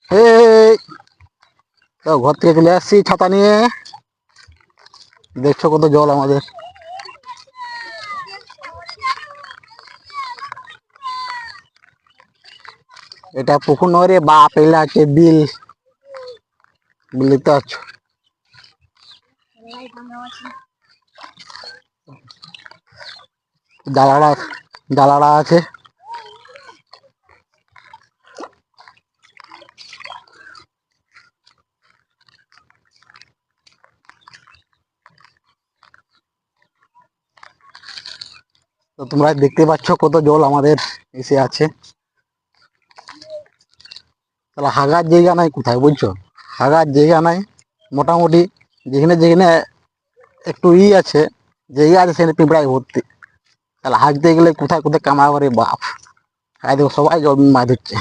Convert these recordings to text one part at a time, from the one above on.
এই তো ঘর থেকে চলে আসছি ছাতা নিয়ে। দেখছো কত জল আমাদের। এটা পুকুর নয় রে বাপ, এলা আছে বিল। বিল দেখতে পাচ্ছ। জালাড়া জালাড়া আছে। তো তোমরা দেখতে পাচ্ছ কত জল আমাদের এসে আছে। তাহলে হাগার জায়গা নাই কোথায় বুঝছো, হাগার জায়গা নাই। মোটামুটি যেখানে যেখানে একটু আছে জায়গা আছে সেখানে পিঁপড়ায় ভর্তি। তাহলে হাঁকতে গেলে কোথায় কোথায় কামাবো রে বাপ। আর দেখো সবাই জল মাছ ধরছে।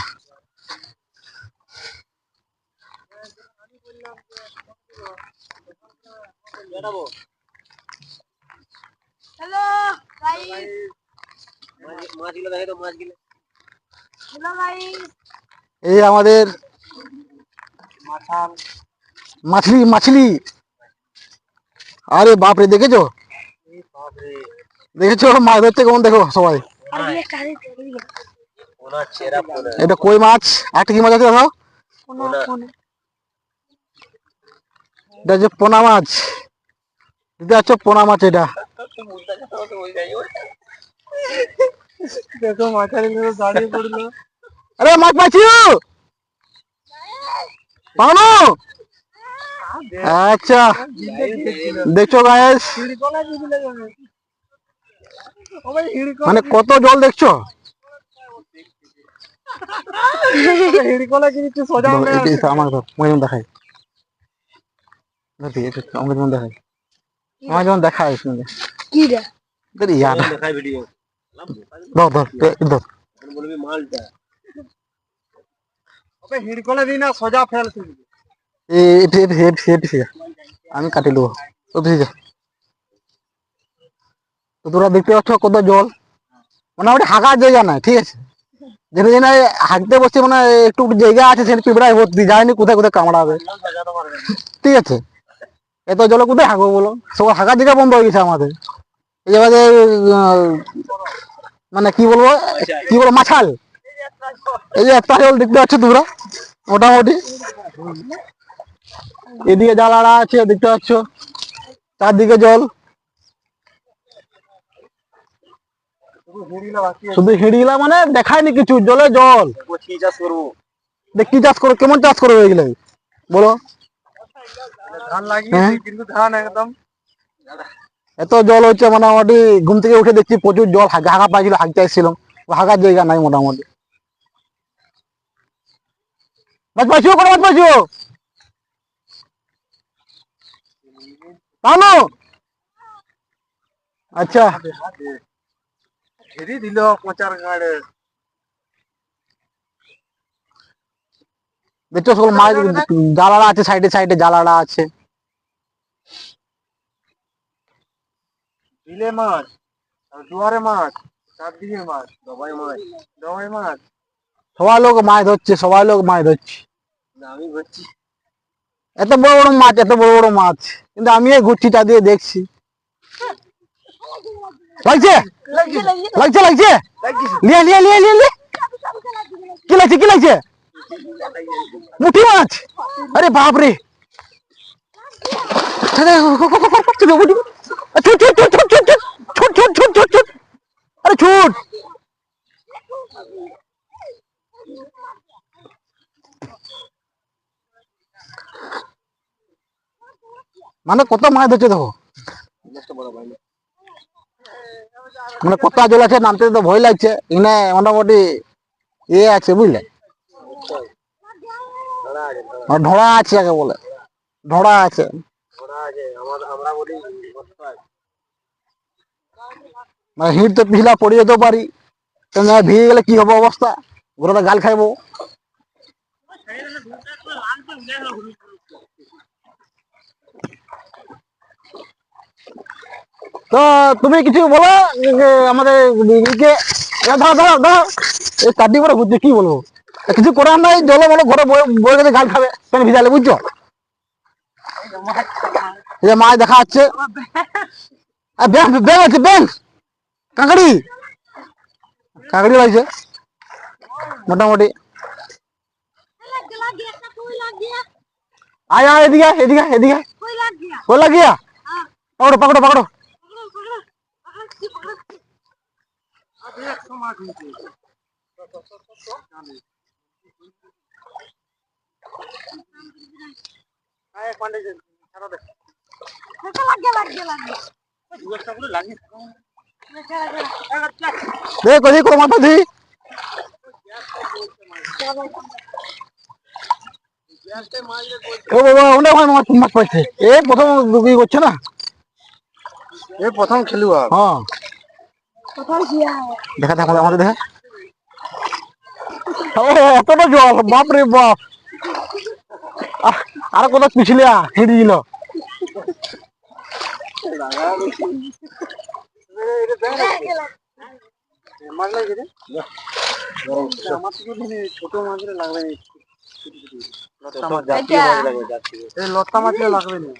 এই আমাদের মাছলি মাছলি। আরে বাপরে, দেখেছো দেখেছো মাছ ধরছে কেমন, দেখো সবাই। এটা কই মাছ। একটা কি মাছ আছে দেখো, এটা হচ্ছে পোনা মাছ। এটা হচ্ছে পোনা মাছ। এটা দেখো মাথায় দাঁড়িয়ে পড়লো। আরে মাছ পাইছি পানো। আচ্ছা দেখছো গাইস, মানে কত জল দেখছো। আমার দেখায় আমার যেমন দেখায়, আমার যেমন দেখায় শুনলে আমি কাটি দেবো। তো তোরা দেখতে পাচ্ছ কত জল। মোটামুটি হাঁকার জায়গা নাই, ঠিক আছে। যেখানে যেখানে হাঁকতে বসছে মানে একটু জায়গা আছে সেখানে পিঁপড়ায় ভর্তি, যায়নি কোথায় কোথায় কামড়াবে, ঠিক আছে। এত জলে কোথায় হাঁকবো বলো, সবার হাঁকার জায়গা বন্ধ হয়ে গেছে আমাদের। এই আমাদের মানে কি বলবো মাছাল। এই যে একটা জল দেখতে পাচ্ছ তোমরা, মোটামুটি এদিকে জালাড়া আছে দেখতে পাচ্ছ, চারদিকে জল। শুধু হিড়িলা মানে দেখায়নি কিছু, জলে জল। কি চাষ করবো, কি চাষ করবো, কেমন চাষ করবো এগুলো বলো। ধান লাগিয়ে কিন্তু ধান একদম এত জল হচ্ছে মোটামুটি। ঘুম থেকে উঠে দেখছি প্রচুর জল, হাঁকা পাইছিল, হাঁকতে এসেছিলাম, হাঁকার জায়গা নাই মোটামুটি। মাছ পাইছো, কোনো মাছ পাইছো পানো। আচ্ছা দিল পচার গাড়ে। দেখছো সকল মাছ, জালাড়া আছে সাইডে সাইডে, জালাড়া আছে। বিলে মাছ, জোয়ারে মাছ, চারদিকে মাছ, ডবাই মাছ, ডবাই মাছ। সবাই লোক মাছ ধরছে, সবাই লোক মাছ ধরছে। আমি ধরছি এত বড় বড় মাছ, এত বড় বড় মাছ, কিন্তু আমি ঘুরছি তা দিয়ে দেখছি। লাগছে লাগছে লাগছে, লিয়ে লিয়ে লিয়ে লিয়ে লিয়ে। কি লাগছে কি লাগছে, মুঠি মাছ। আরে বাপ রে, আরে ছুট। মানে কত মাছ ধরছে দেখো, মানে কত জল আছে, নামতে তো ভয় লাগছে। এখানে মোটামুটি আছে বুঝলে, ঢোড়া আছে, আগে বলে ঢোড়া আছে। মানে হিট তো পিছলা পড়ে যেতে পারি, ভিজে গেলে কি হবে অবস্থা, ঘোড়াটা গাল খাইবো। তো তুমি কিছু বলো আমাদের কাটি করে ঘুরছে, কি বলবো। কিছু করার নাই, জলে বলো ঘরে বয়ে গেছে, গাল খাবে পেন ভিজালে, বুঝছো? এই যে মাছ দেখা যাচ্ছে, ব্যাং ব্যাং আছে, ব্যাং কাঁকড়ি কাঁকড়ি লাগছে মোটামুটি। আয় আয় এদিকে এদিকে এদিকে, কই লাগ গিয়া, পকড়ো পকড়ো পকড়ো। দেখো দেখো মাথা দি, ও বাবা ওটা মাছ মাছ পাইছে, এ প্রথম কি করছে না, এ প্রথম খেলুয়া। হ্যাঁ দেখা দেখা আমাদের দেখা, এতটা জল, বাপ রে বাপ, আর কত পিছলিয়া হেঁটে গেল। ছোট মাছ লাগবে, লতা মাছ লাগবে না।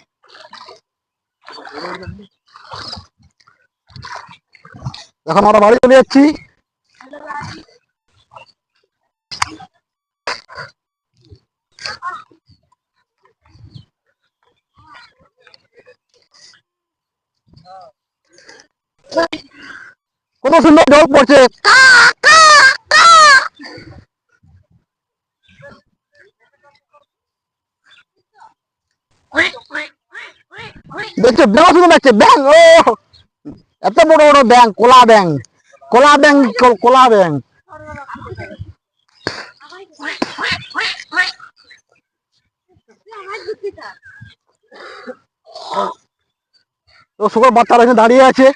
এখন আমরা বাড়ি চলে যাচ্ছি। কত সুন্দর জল পড়ছে, দেখছো ব্যাং শুধু দেখছে, ব্যাং, ও এত বড় বড় ব্যাং, কোলা ব্যাং, কোলা ব্যাং, কোলা ব্যাং। তো শুকর বাচ্চারা এখানে দাঁড়িয়ে আছে,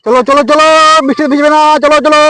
চলো চলো চলো, বৃষ্টি ভিজবে না, চলো চলো।